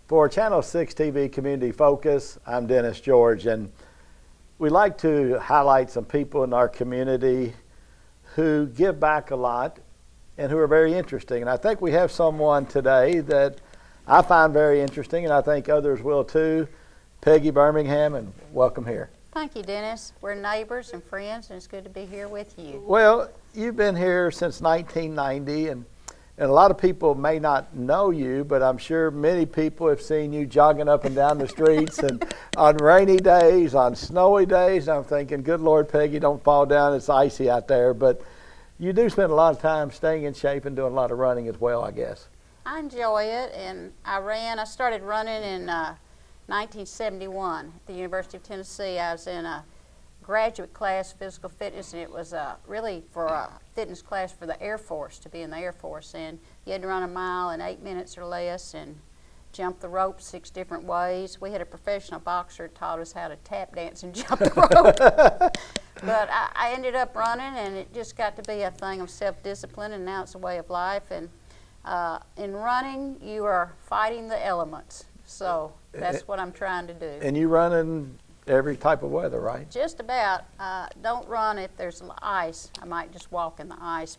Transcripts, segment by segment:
For Channel 6 TV Community Focus, I'm Dennis George, and we like to highlight some people in our community who give back a lot and who are very interesting. And I think we have someone today that I find very interesting, and I think others will too. Peggy Birmingham, and welcome here. Thank you, Dennis. We're neighbors and friends, and it's good to be here with you. Well, you've been here since 1990, and a lot of people may not know you, but I'm sure many people have seen you jogging up and down the streets and on rainy days, on snowy days. And I'm thinking, good Lord, Peggy, don't fall down. It's icy out there. But you do spend a lot of time staying in shape and doing a lot of running as well, I guess. I enjoy it, and I started running in 1971 at the University of Tennessee. I was in a graduate class, physical fitness, and it was really for a fitness class for the Air Force, to be in the Air Force. And you had to run a mile in 8 minutes or less and jump the rope 6 different ways. We had a professional boxer who taught us how to tap dance and jump the rope. But I ended up running, and it just got to be a thing of self-discipline, and now it's a way of life. And in running, you are fighting the elements. So that's what I'm trying to do. And you run in every type of weather, right? Just about. Don't run if there's ice. I might just walk in the ice.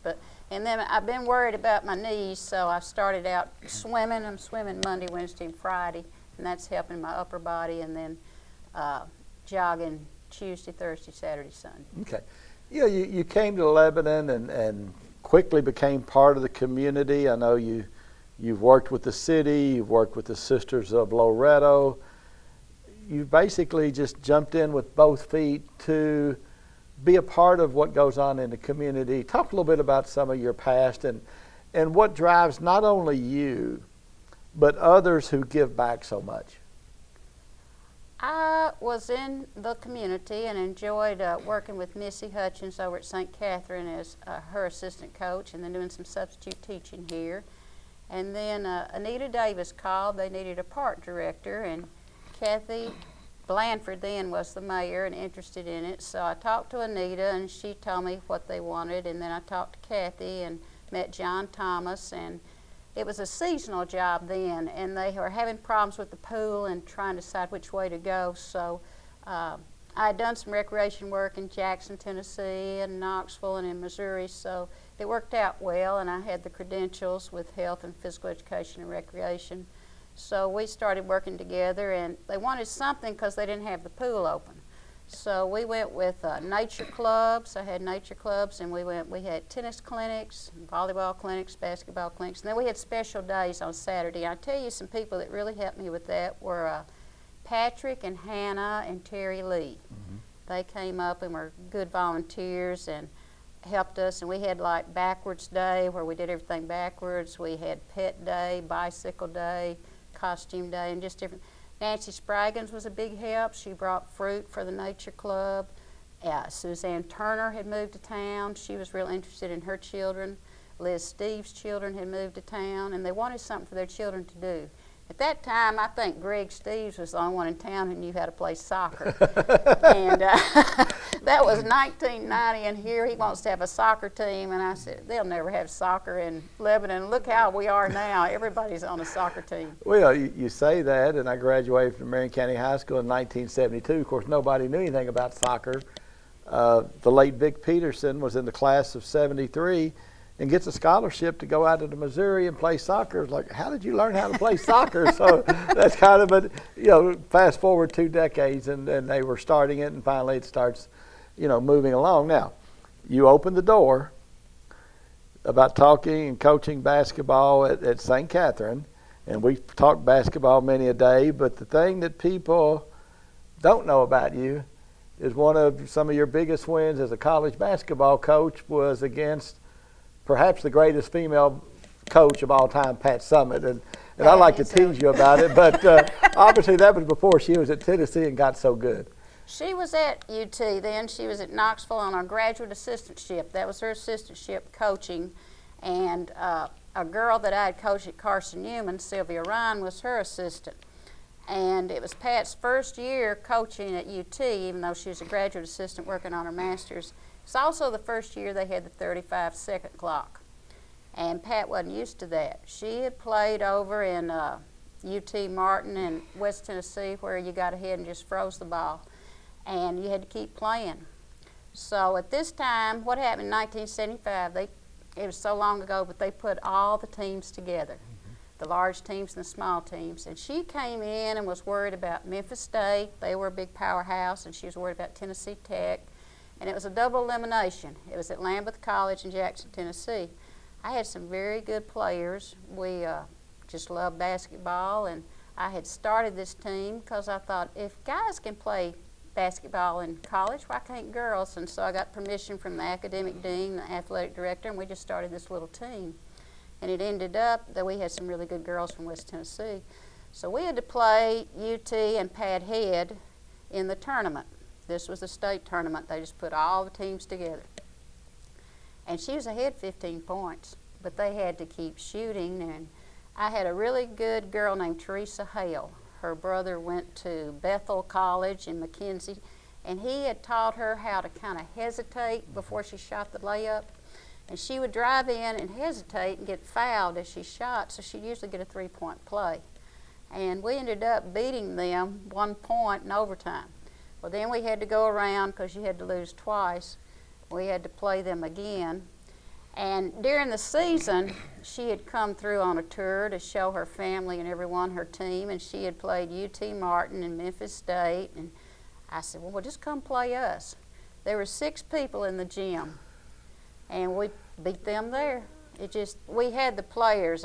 And then I've been worried about my knees, so I started out swimming. I'm swimming Monday, Wednesday, and Friday, and that's helping my upper body. And then jogging Tuesday, Thursday, Saturday, Sunday. Okay. You came to Lebanon and quickly became part of the community. I know you've worked with the city, you've worked with the Sisters of Loretto. You basically just jumped in with both feet to be a part of what goes on in the community. Talk a little bit about some of your past and what drives not only you, but others who give back so much. I was in the community and enjoyed working with Missy Hutchins over at St. Catherine as her assistant coach, and then doing some substitute teaching here. And then Anita Davis called. They needed a park director, and Kathy Blanford then was the mayor and interested in it. So I talked to Anita, and she told me what they wanted, and then I talked to Kathy and met John Thomas. And it was a seasonal job then, and they were having problems with the pool and trying to decide which way to go. So I had done some recreation work in Jackson, Tennessee, and Knoxville, and in Missouri, so it worked out well, and I had the credentials with health and physical education and recreation. So we started working together, and they wanted something because they didn't have the pool open. So we went with nature clubs. I had nature clubs, and we had tennis clinics, volleyball clinics, basketball clinics, and then we had special days on Saturday. I tell you, some people that really helped me with that were Patrick and Hannah and Terry Lee. Mm-hmm. They came up and were good volunteers and helped us, and we had like backwards day where we did everything backwards. We had pet day, bicycle day, costume day, and just different. Nancy Spraggins was a big help. She brought fruit for the nature club. Suzanne Turner had moved to town. She was real interested in her children. Liz Steve's children had moved to town, and they wanted something for their children to do. At that time, I think Greg Steves was the only one in town who knew how to play soccer. And that was 1990, and here he wants to have a soccer team. And I said, they'll never have soccer in Lebanon. Look how we are now. Everybody's on a soccer team. Well, you say that, and I graduated from Marion County High School in 1972. Of course, nobody knew anything about soccer. The late Vic Peterson was in the class of 73. And gets a scholarship to go out to Missouri and play soccer. It's like, how did you learn how to play soccer? So that's kind of a, fast forward 2 decades, and they were starting it, and finally it starts, moving along. Now, you opened the door about talking and coaching basketball at St. Catherine, and we've talked basketball many a day, but the thing that people don't know about you is one of some of your biggest wins as a college basketball coach was against perhaps the greatest female coach of all time, Pat Summitt, and I like to tease you about it, but obviously that was before she was at Tennessee and got so good. She was at UT then. She was at Knoxville on a graduate assistantship. That was her assistantship coaching, and a girl that I had coached at Carson Newman, Sylvia Ryan, was her assistant. And it was Pat's first year coaching at UT, even though she was a graduate assistant working on her master's. It's also the first year they had the 35-second clock. And Pat wasn't used to that. She had played over in UT Martin and West Tennessee, where you got ahead and just froze the ball, and you had to keep playing. So at this time, what happened in 1975, it was so long ago, but they put all the teams together, the large teams and the small teams. And she came in and was worried about Memphis State. They were a big powerhouse, and she was worried about Tennessee Tech. And it was a double elimination. It was at Lambeth College in Jackson, Tennessee. I had some very good players. We just loved basketball, and I had started this team because I thought, if guys can play basketball in college, why can't girls? And so I got permission from the academic dean, the athletic director, and we just started this little team. And it ended up that we had some really good girls from West Tennessee. So we had to play UT and Pat Head in the tournament. This was the state tournament. They just put all the teams together. And she was ahead 15 points, but they had to keep shooting. And I had a really good girl named Teresa Hale. Her brother went to Bethel College in McKenzie, and he had taught her how to kind of hesitate before she shot the layup. And she would drive in and hesitate and get fouled as she shot, so she'd usually get a three-point play. And we ended up beating them 1 point in overtime. Well, then we had to go around because you had to lose twice. We had to play them again. And during the season, she had come through on a tour to show her family and everyone her team, and she had played UT Martin and Memphis State. And I said, well, just come play us. There were 6 people in the gym, and we beat them there. We had the players.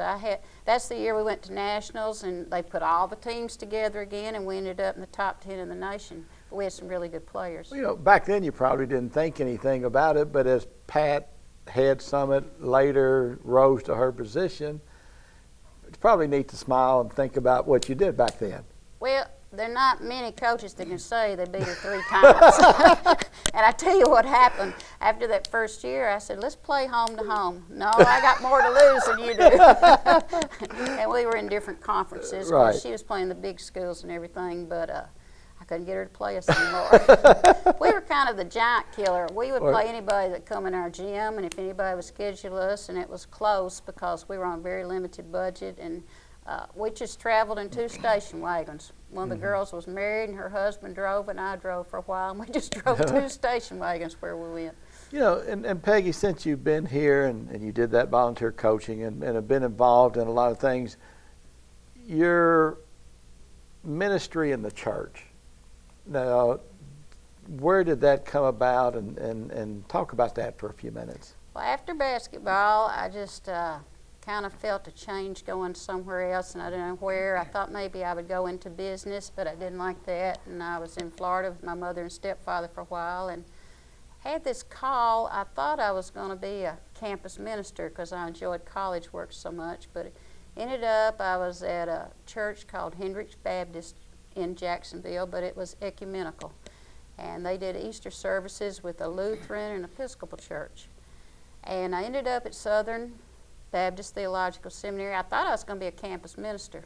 That's the year we went to nationals, and they put all the teams together again, and we ended up in the top 10 in the nation. But we had some really good players. Well, you know, back then you probably didn't think anything about it, but as Pat Head Summit later rose to her position, it's probably neat to smile and think about what you did back then. Well, there are not many coaches that can say they beat her 3 times. And I tell you what happened. After that first year, I said, let's play home to home. No, I got more to lose than you do. And we were in different conferences. Right. She was playing the big schools and everything, but I couldn't get her to play us anymore. We were kind of the giant killer. We would play anybody that come in our gym, and if anybody would schedule us, and it was close because we were on a very limited budget, and we just traveled in 2 station wagons. One of the girls was married, and her husband drove, and I drove for a while, and we just drove 2 station wagons where we went. You know, and Peggy, since you've been here and you did that volunteer coaching and have been involved in a lot of things, your ministry in the church, now, where did that come about, and talk about that for a few minutes? Well, after basketball, I just kind of felt a change going somewhere else, and I didn't know where. I thought maybe I would go into business, but I didn't like that, and I was in Florida with my mother and stepfather for a while, and had this call. I thought I was going to be a campus minister because I enjoyed college work so much, but it ended up I was at a church called Hendricks Baptist in Jacksonville, but it was ecumenical. And they did Easter services with a Lutheran and Episcopal church. And I ended up at Southern Baptist Theological Seminary. I thought I was going to be a campus minister.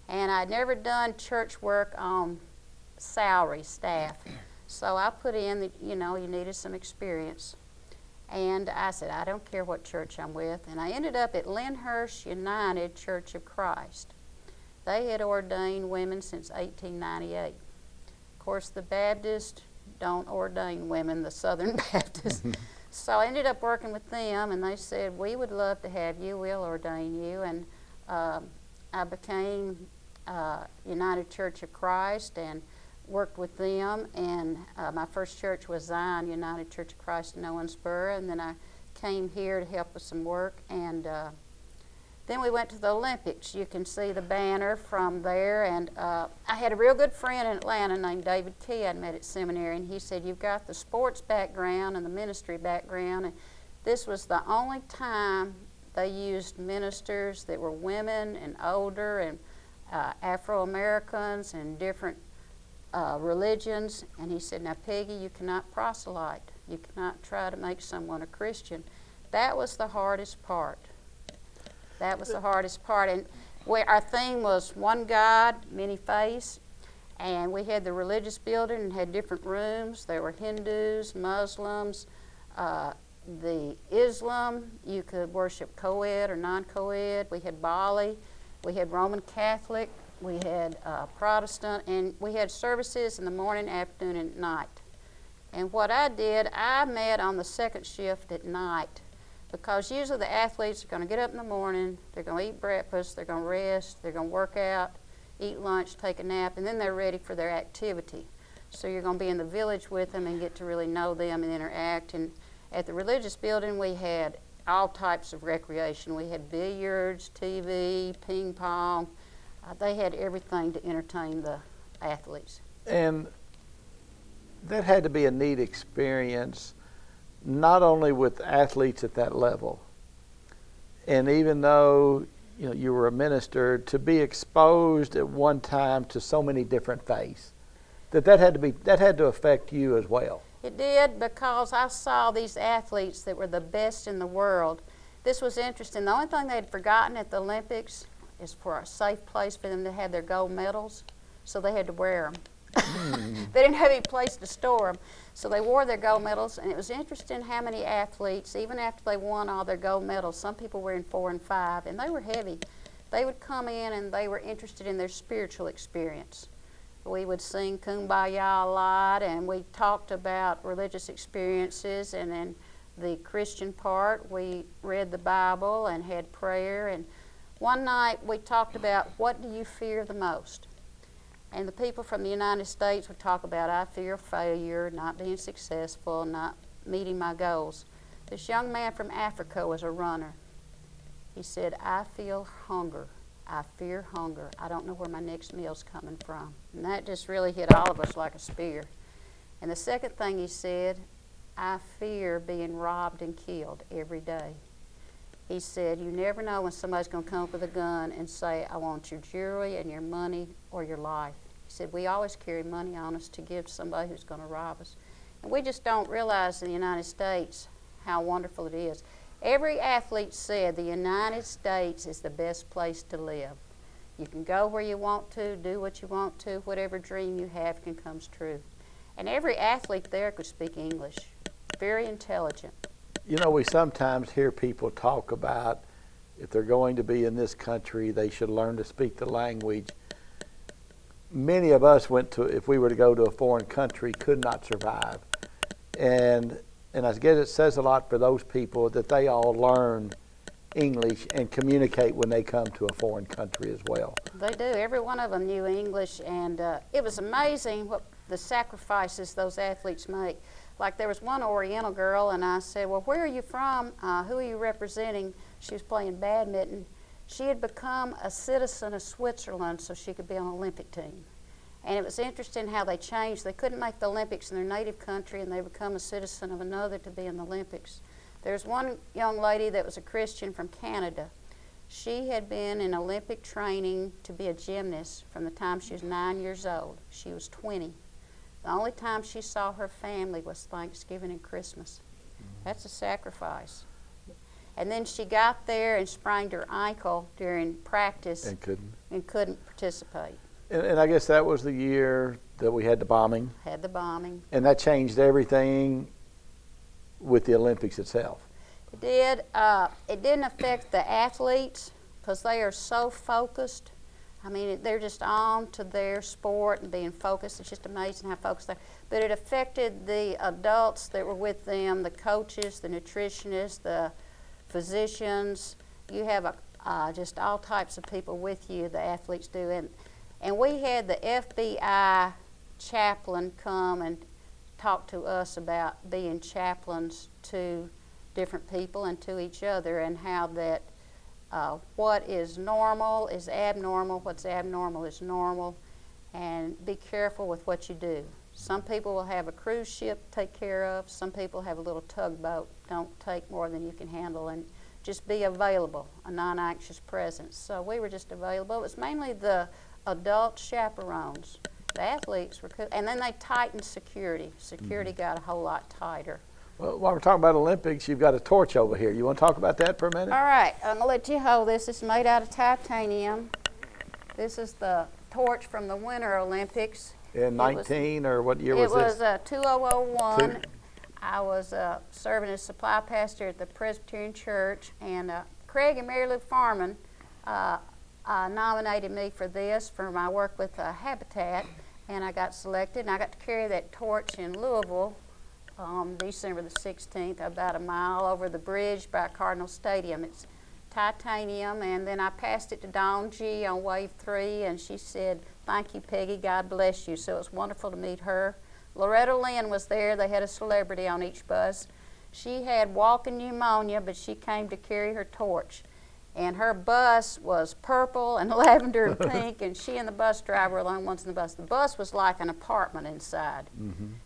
And I'd never done church work on salary staff. So I put in that, you needed some experience. And I said, I don't care what church I'm with. And I ended up at Lyndhurst United Church of Christ. They had ordained women since 1898. Of course, the Baptists don't ordain women, the Southern Baptists. So I ended up working with them, and they said, we would love to have you, we'll ordain you. And I became United Church of Christ and worked with them. And my first church was Zion United Church of Christ in Owensboro, and then I came here to help with some work. And then we went to the Olympics. You can see the banner from there. And I had a real good friend in Atlanta named David Key I'd met at seminary, and he said, you've got the sports background and the ministry background. And this was the only time they used ministers that were women and older and Afro-Americans and different religions. And he said, now, Peggy, you cannot proselyte. You cannot try to make someone a Christian. That was the hardest part. That was the hardest part. And our theme was one God, many faiths. And we had the religious building and had different rooms. There were Hindus, Muslims, the Islam. You could worship co-ed or non-co-ed. We had Bali. We had Roman Catholic, we had Protestant, and we had services in the morning, afternoon, and at night. And what I did, I met on the second shift at night, because usually the athletes are going to get up in the morning, they're going to eat breakfast, they're going to rest, they're going to work out, eat lunch, take a nap, and then they're ready for their activity. So you're going to be in the village with them and get to really know them and interact. And at the religious building, we had all types of recreation. We had billiards, TV, ping pong. They had everything to entertain the athletes. And that had to be a neat experience, not only with athletes at that level, and even though you were a minister, to be exposed at one time to so many different faiths, that had to affect you as well. It did, because I saw these athletes that were the best in the world. This was interesting. The only thing they'd forgotten at the Olympics is for a safe place for them to have their gold medals, so they had to wear them. They didn't have any place to store them, so they wore their gold medals. And it was interesting how many athletes, even after they won all their gold medals, some people were in 4 and 5, and they were heavy. They would come in and they were interested in their spiritual experience. We would sing Kumbaya a lot, and we talked about religious experiences, and then the Christian part, we read the Bible and had prayer. And one night we talked about, what do you fear the most? And the people from the United States would talk about, I fear failure, not being successful, not meeting my goals. This young man from Africa was a runner. He said, I feel hunger. I fear hunger. I don't know where my next meal's coming from. And that just really hit all of us like a spear. And the second thing he said, I fear being robbed and killed every day. He said, you never know when somebody's going to come up with a gun and say, I want your jewelry and your money or your life. He said, we always carry money on us to give to somebody who's going to rob us. And we just don't realize in the United States how wonderful it is. Every athlete said the United States is the best place to live. You can go where you want to, do what you want to, whatever dream you have can come true. And every athlete there could speak English. Very intelligent. We sometimes hear people talk about if they're going to be in this country, they should learn to speak the language. Many of us if we were to go to a foreign country, could not survive. And I guess it says a lot for those people that they all learn English and communicate when they come to a foreign country as well. They do. Every one of them knew English, and it was amazing what the sacrifices those athletes make. Like there was one Oriental girl, and I said, well, where are you from? Who are you representing? She was playing badminton. She had become a citizen of Switzerland so she could be on the Olympic team. And it was interesting how they changed. They couldn't make the Olympics in their native country, and they become a citizen of another to be in the Olympics. There's one young lady that was a Christian from Canada. She had been in Olympic training to be a gymnast from the time she was 9 years old. She was 20. The only time she saw her family was Thanksgiving and Christmas. That's a sacrifice. And then she got there and sprained her ankle during practice And couldn't participate. And I guess that was the year that we had the bombing. Had the bombing. And that changed everything with the Olympics itself. It did. It didn't affect the athletes because they are so focused. I mean, they're just on to their sport and being focused. It's just amazing how focused they are. But it affected the adults that were with them, the coaches, the nutritionists, the physicians. You have just all types of people with you, the athletes do. And we had the FBI chaplain come and talk to us about being chaplains to different people and to each other, and how that what is normal is abnormal, what's abnormal is normal, and be careful with what you do. Some people will have a cruise ship to take care of. Some people have a little tugboat. Don't take more than you can handle, and just be available, a non-anxious presence. So we were just available. It was mainly the adult chaperones. The athletes were cool. And then they tightened security. Security got a whole lot tighter. Well, while we're talking about Olympics, you've got a torch over here. You want to talk about that for a minute? All right, I'm going to let you hold this. It's made out of titanium. This is the torch from the Winter Olympics. In 19, or what year was this? It was 2001. I was serving as supply pastor at the Presbyterian Church, and Craig and Mary Lou Farman nominated me for this for my work with Habitat, and I got selected, and I got to carry that torch in Louisville on December the 16th, about a mile over the bridge by Cardinal Stadium. It's titanium, and then I passed it to Dawn G on Wave 3, and she said, "Thank you, Peggy, God bless you." So it was wonderful to meet her. Loretta Lynn was there. They had a celebrity on each bus. She had walking pneumonia, but she came to carry her torch. And her bus was purple and lavender and pink, and she and the bus driver were the only ones in the bus. The bus was like an apartment inside.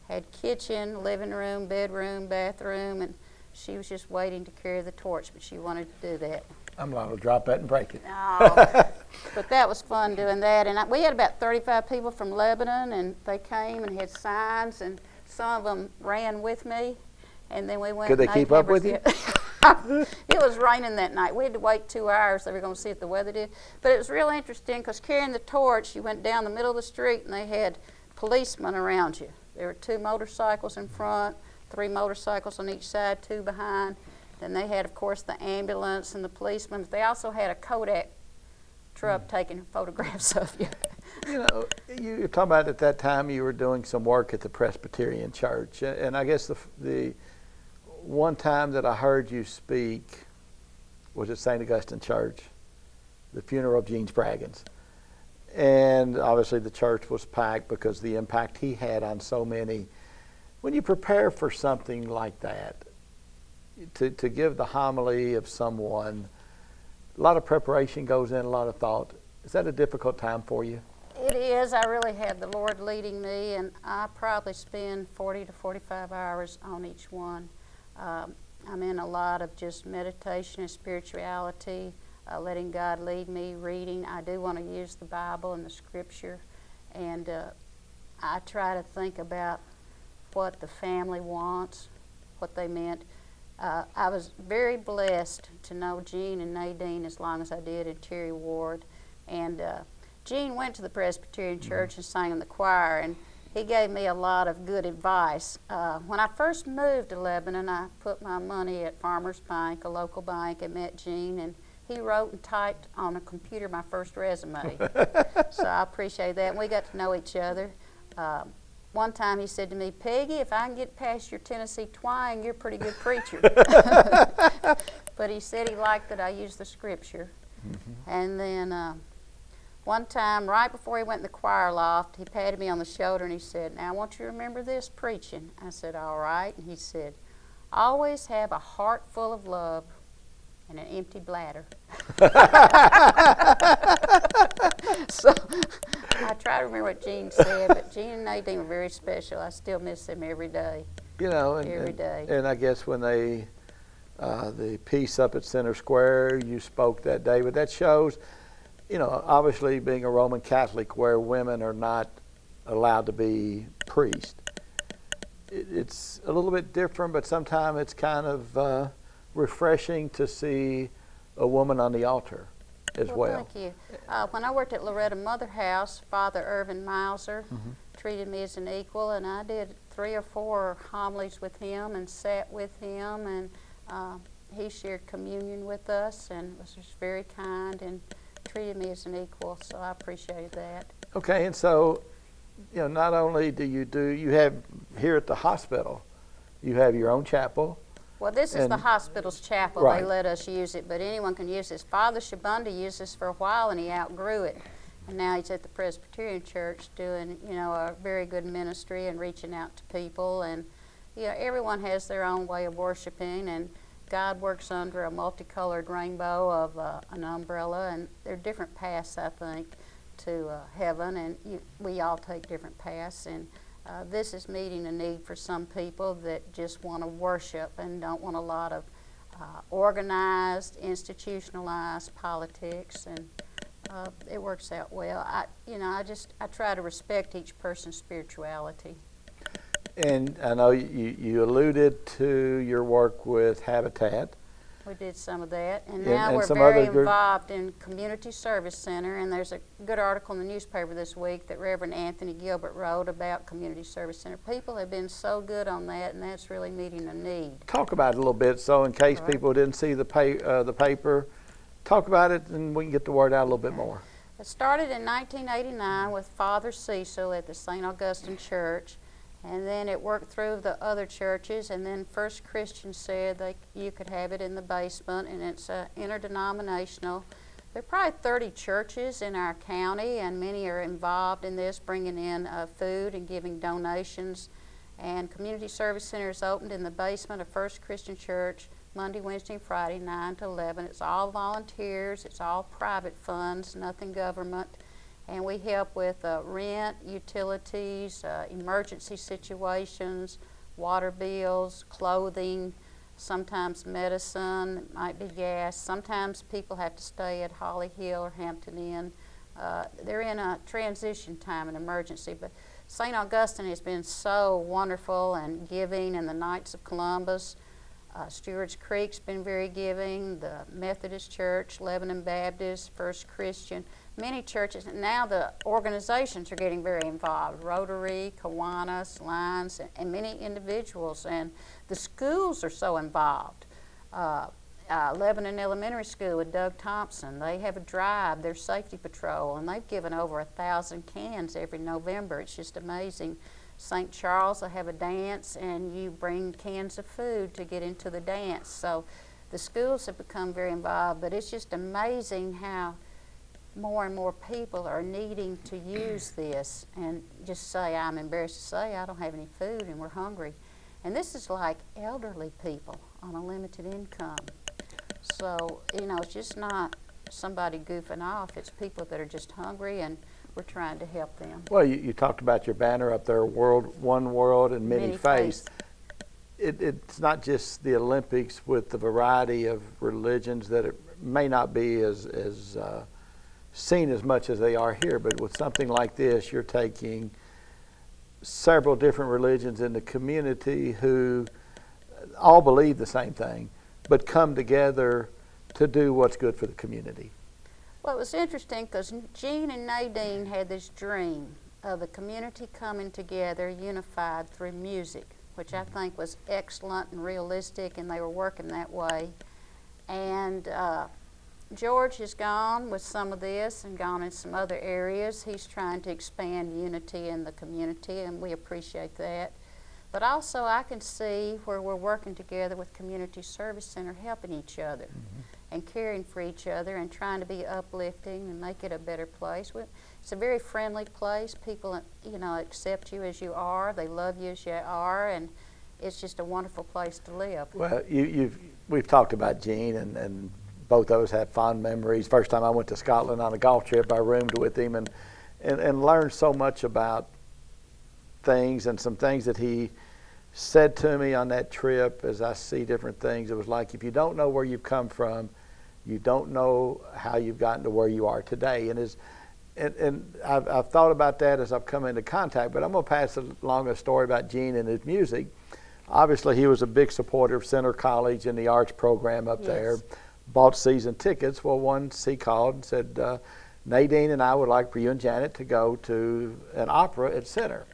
Had kitchen, living room, bedroom, bathroom, and she was just waiting to carry the torch, but she wanted to do that. I'm liable to drop that and break it. No, but that was fun doing that. And we had about 35 people from Lebanon, and they came and had signs, and some of them ran with me. And then we went. Could they keep up with you? It was raining that night. We had to wait 2 hours. They were going to see if the weather did. But it was real interesting because carrying the torch, you went down the middle of the street, and they had policemen around you. There were 2 motorcycles in front, 3 motorcycles on each side, 2 behind. Then they had, of course, the ambulance and the policemen. But they also had a Kodak truck taking photographs of you. You know, you were talking about at that time you were doing some work at the Presbyterian Church. And I guess the one time that I heard you speak was at St. Augustine Church, the funeral of Gene Spraggins. And obviously the church was packed because of the impact he had on so many. When you prepare for something like that, to give the homily of someone, a lot of preparation goes in, a lot of thought. Is that a difficult time for you? It is. I really had the Lord leading me, and I probably spend 40 to 45 hours on each one. I'm in a lot of just meditation and spirituality, letting God lead me, reading. I do want to use the Bible and the Scripture, and I try to think about what the family wants, what they meant. I was very blessed to know Gene and Nadine as long as I did, and Terry Ward. And Gene went to the Presbyterian Church and sang in the choir, and he gave me a lot of good advice. When I first moved to Lebanon, I put my money at Farmers Bank, a local bank, and met Gene, and he wrote and typed on a computer my first resume. So I appreciate that, and we got to know each other. One time he said to me, "Peggy, if I can get past your Tennessee twang, you're a pretty good preacher." But he said he liked that I used the Scripture. And then one time, right before he went in the choir loft, he patted me on the shoulder and he said, "Now I want you to remember this preaching." I said, "All right." And he said, "Always have a heart full of love and an empty bladder." So I try to remember what Gene said, but Gene and Nadine were very special. I still miss them every day. You know, every day. And I guess when they, the piece up at Center Square, you spoke that day, but that shows, you know, obviously being a Roman Catholic where women are not allowed to be priests. It's a little bit different, but sometimes it's kind of refreshing to see a woman on the altar as well. Thank you. When I worked at Loretta Mother House, Father Irvin Mauser treated me as an equal, and I did 3 or 4 homilies with him and sat with him, and he shared communion with us and was just very kind and treated me as an equal, so I appreciated that. Okay, and so, you know, not only do you have here at the hospital, you have your own chapel. Well, this is the hospital's chapel. Right. They let us use it, but anyone can use this. Father Shabunda used this for a while, and he outgrew it. And now he's at the Presbyterian Church doing, you know, a very good ministry and reaching out to people. And, you know, everyone has their own way of worshiping, and God works under a multicolored rainbow of an umbrella, and there are different paths, I think, to heaven, and we all take different paths. And this is meeting a need for some people that just want to worship and don't want a lot of organized, institutionalized politics, and it works out well. I try to respect each person's spirituality. And I know you alluded to your work with Habitat. We did some of that, and And now we're some very other involved in Community Service Center, and there's a good article in the newspaper this week that Reverend Anthony Gilbert wrote about Community Service Center. People have been so good on that, and that's really meeting a need. Talk about it a little bit, so in case All right. people didn't see the paper, talk about it and we can get the word out a little bit more. It started in 1989 with Father Cecil at the St. Augustine Church, and then it worked through the other churches, and then First Christian said you could have it in the basement, and it's interdenominational. There are probably 30 churches in our county, and many are involved in this, bringing in food and giving donations. And Community Service Center is opened in the basement of First Christian Church Monday, Wednesday, and Friday, 9 to 11. It's all volunteers. It's all private funds, nothing government. And we help with rent, utilities, emergency situations, water bills, clothing, sometimes medicine, it might be gas. Sometimes people have to stay at Holly Hill or Hampton Inn. They're in a transition time, an emergency. But St. Augustine has been so wonderful and giving, and the Knights of Columbus. Stewart's Creek's been very giving, the Methodist Church, Lebanon Baptist, First Christian, many churches. And now the organizations are getting very involved, Rotary, Kiwanis, Lions, and many individuals. And the schools are so involved. Lebanon Elementary School with Doug Thompson, they have a drive, their safety patrol, and they've given over 1,000 cans every November. It's just amazing. St. Charles, they have a dance, and you bring cans of food to get into the dance. So the schools have become very involved, but it's just amazing how more and more people are needing to use this and just say, I'm embarrassed to say, I don't have any food and we're hungry. And this is like elderly people on a limited income. So, you know, it's just not somebody goofing off. It's people that are just hungry, and we're trying to help them. Well, you talked about your banner up there, one world and many faiths. It's not just the Olympics with the variety of religions that it may not be as seen as much as they are here, but with something like this, you're taking several different religions in the community who all believe the same thing, but come together to do what's good for the community. Well, it was interesting because Gene and Nadine had this dream of the community coming together, unified through music, which I think was excellent and realistic, and they were working that way. And George has gone with some of this and gone in some other areas. He's trying to expand unity in the community, and we appreciate that. But also I can see where we're working together with Community Service Center, helping each other and caring for each other and trying to be uplifting and make it a better place. It's a very friendly place. People, you know, accept you as you are. They love you as you are, and it's just a wonderful place to live. Well, we've talked about Gene, and both of us have fond memories. First time I went to Scotland on a golf trip, I roomed with him and learned so much about things, and some things that he said to me on that trip as I see different things. It was like, if you don't know where you've come from, you don't know how you've gotten to where you are today. And I've thought about that as I've come into contact, but I'm going to pass along a story about Gene and his music. Obviously, he was a big supporter of Center College and the arts program up there, bought season tickets. Well, once he called and said, Nadine and I would like for you and Janet to go to an opera at Center.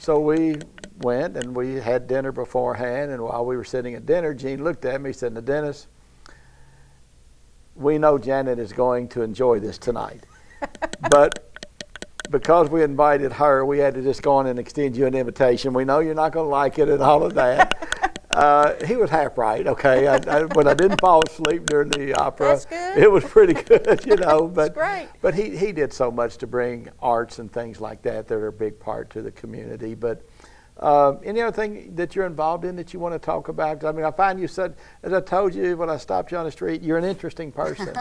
So we went and we had dinner beforehand, and while we were sitting at dinner, Gene looked at me and said, "Now, Dennis, we know Janet is going to enjoy this tonight, but because we invited her, we had to just go on and extend you an invitation. We know you're not going to like it and all of that." He was half right, okay. When I didn't fall asleep during the opera, that's good. It was pretty good, you know. But, that's great. But he did so much to bring arts and things like that that are a big part to the community. But any other thing that you're involved in that you want to talk about? I mean, I find you said, as I told you when I stopped you on the street, you're an interesting person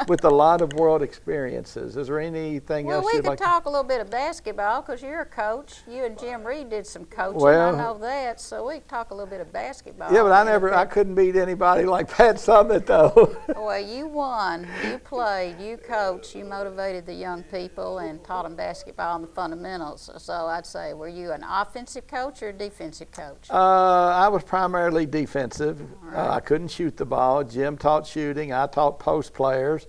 with a lot of world experiences. Is there anything else you'd like to? Well, we could talk a little bit of basketball because you're a coach. You and Jim Reed did some coaching. Well, I know that, so we could talk a little bit of basketball. Yeah, but I couldn't beat anybody like Pat Summit, though. Well, you won. You played. You coached. You motivated the young people and taught them basketball and the fundamentals. So I'd say, were you an offensive coach or a defensive coach? I was primarily defensive. Right. I couldn't shoot the ball. Jim taught shooting. I taught post players.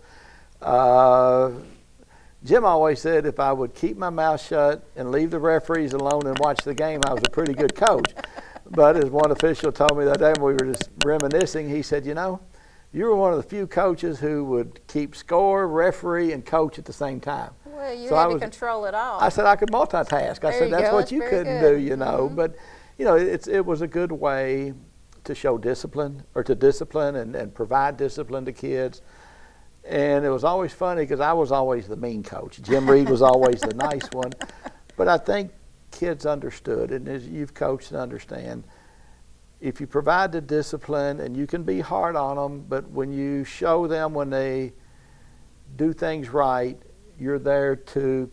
Jim always said if I would keep my mouth shut and leave the referees alone and watch the game, I was a pretty good coach. But as one official told me that day when we were just reminiscing, he said, you know, you were one of the few coaches who would keep score, referee, and coach at the same time. Well, you So had to control it all. I said I could multitask. I There said you that's go. what That's you very couldn't good. do, you know. But you know, it was a good way to show discipline, or to discipline and provide discipline to kids. And it was always funny because I was always the mean coach. Jim Reed was always the nice one. But I think kids understood, and as you've coached and understand, if you provide the discipline, and you can be hard on them, but when you show them when they do things right, you're there to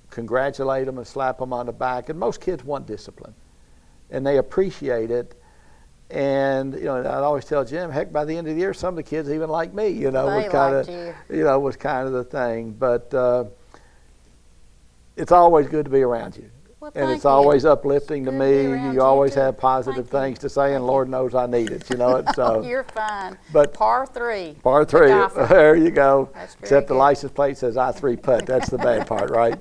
congratulate them and slap them on the back. And most kids want discipline, and they appreciate it. And you know, I'd always tell Jim, heck, by the end of the year, some of the kids even like me. You know, They was kind liked of, you. was kind of the thing. But it's always good to be around you, Well, and thank it's you. always uplifting to Good to be me. around You you, always too. have positive Thank you. things to say, and Thank Lord you. knows I need it. You know it. So You're fine. But Par 3. par 3, golfer. there you go. That's very Except the good. license plate says I-3 putt. That's the bad part, right?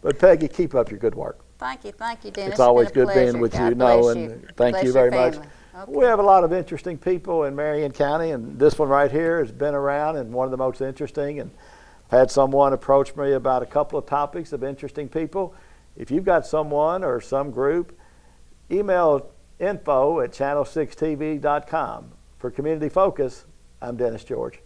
But Peggy, keep up your good work. Thank you, Dennis. It's always been a good being pleasure. with God you. bless No, you. and thank Bless you your very much. family. Okay. We have a lot of interesting people in Marion County, and this one right here has been around and one of the most interesting. And I've had someone approach me about a couple of topics of interesting people. If you've got someone or some group, email info@channel6tv.com. For Community Focus, I'm Dennis George.